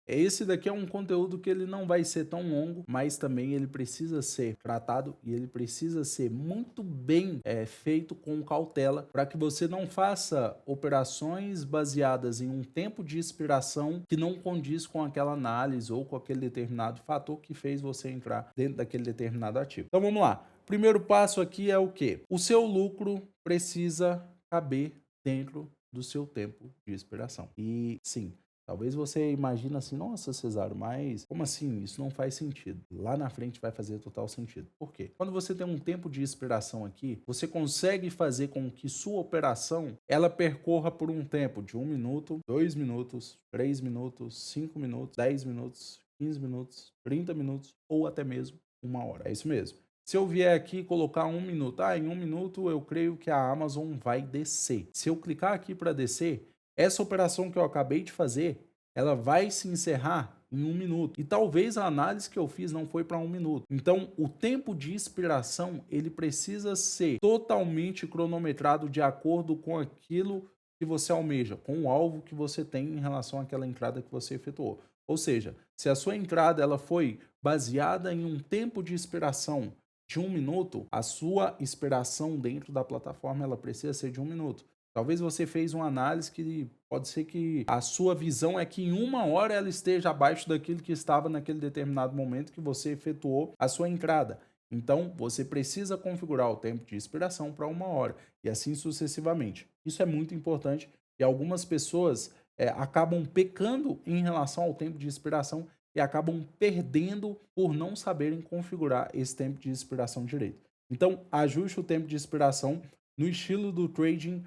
Esse daqui é um conteúdo que ele não vai ser tão longo, mas também ele precisa ser tratado e ele precisa ser muito bem feito com cautela para que você não faça operações baseadas em um tempo de expiração que não condiz com aquela análise ou com aquele determinado fator que fez você entrar dentro daquele determinado ativo. Então vamos lá. Primeiro passo aqui é o quê? O seu lucro precisa caber dentro do seu tempo de expiração. E sim, talvez você imagine assim, nossa, Cesário, mas como assim? Isso não faz sentido. Lá na frente vai fazer total sentido. Por quê? Quando você tem um tempo de expiração aqui, você consegue fazer com que sua operação ela percorra por um tempo de 1 minuto, 2 minutos, 3 minutos, 5 minutos, 10 minutos, 15 minutos, 30 minutos ou até mesmo 1 hora. É isso mesmo. Se eu vier aqui e colocar 1 minuto, em 1 minuto eu creio que a Amazon vai descer. Se eu clicar aqui para descer, essa operação que eu acabei de fazer, ela vai se encerrar em 1 minuto. E talvez a análise que eu fiz não foi para 1 minuto. Então, o tempo de expiração, ele precisa ser totalmente cronometrado de acordo com aquilo que você almeja, com o alvo que você tem em relação àquela entrada que você efetuou. Ou seja, se a sua entrada ela foi baseada em um tempo de expiração de 1 minuto, a sua expiração dentro da plataforma ela precisa ser de 1 minuto. Talvez você fez uma análise que pode ser que a sua visão é que em 1 hora ela esteja abaixo daquilo que estava naquele determinado momento que você efetuou a sua entrada. Então, você precisa configurar o tempo de expiração para 1 hora e assim sucessivamente. Isso é muito importante e algumas pessoas acabam pecando em relação ao tempo de expiração e acabam perdendo por não saberem configurar esse tempo de expiração direito. Então, ajuste o tempo de expiração no estilo do trading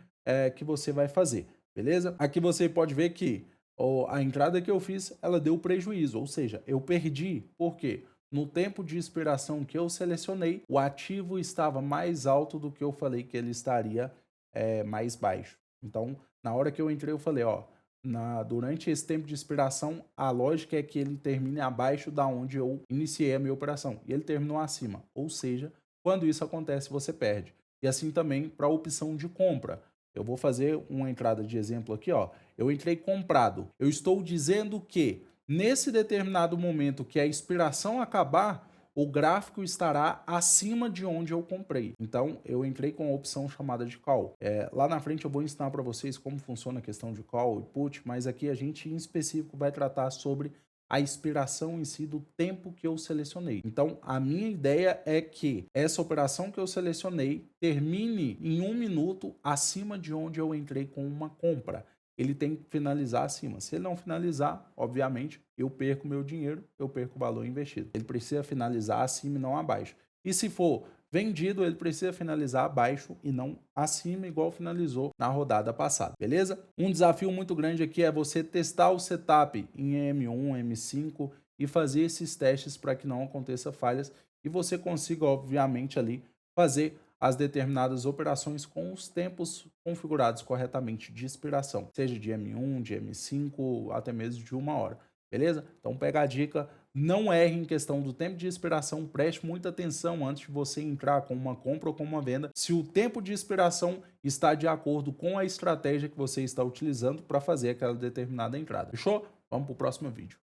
que você vai fazer, beleza? Aqui você pode ver que a entrada que eu fiz, ela deu prejuízo, ou seja, eu perdi, por quê? No tempo de expiração que eu selecionei, o ativo estava mais alto do que eu falei que ele estaria mais baixo. Então, na hora que eu entrei, eu falei, durante esse tempo de expiração, a lógica é que ele termine abaixo da onde eu iniciei a minha operação. E ele terminou acima. Ou seja, quando isso acontece, você perde. E assim também para a opção de compra. Eu vou fazer uma entrada de exemplo aqui, ó. Eu entrei comprado. Eu estou dizendo que nesse determinado momento que a expiração acabar, o gráfico estará acima de onde eu comprei. Então, eu entrei com a opção chamada de call. Lá na frente eu vou ensinar para vocês como funciona a questão de call e put, mas aqui a gente em específico vai tratar sobre a expiração em si do tempo que eu selecionei. Então, a minha ideia é que essa operação que eu selecionei termine em 1 minuto acima de onde eu entrei com uma compra. Ele tem que finalizar acima. Se ele não finalizar, obviamente, eu perco meu dinheiro, eu perco o valor investido. Ele precisa finalizar acima e não abaixo. E se for vendido, ele precisa finalizar abaixo e não acima, igual finalizou na rodada passada, beleza? Um desafio muito grande aqui é você testar o setup em M1, M5 e fazer esses testes para que não aconteça falhas e você consiga, obviamente, ali fazer as determinadas operações com os tempos configurados corretamente de expiração, seja de M1, de M5, até mesmo de 1 hora, beleza? Então pega a dica, não erre em questão do tempo de expiração, preste muita atenção antes de você entrar com uma compra ou com uma venda, se o tempo de expiração está de acordo com a estratégia que você está utilizando para fazer aquela determinada entrada. Fechou? Vamos para o próximo vídeo.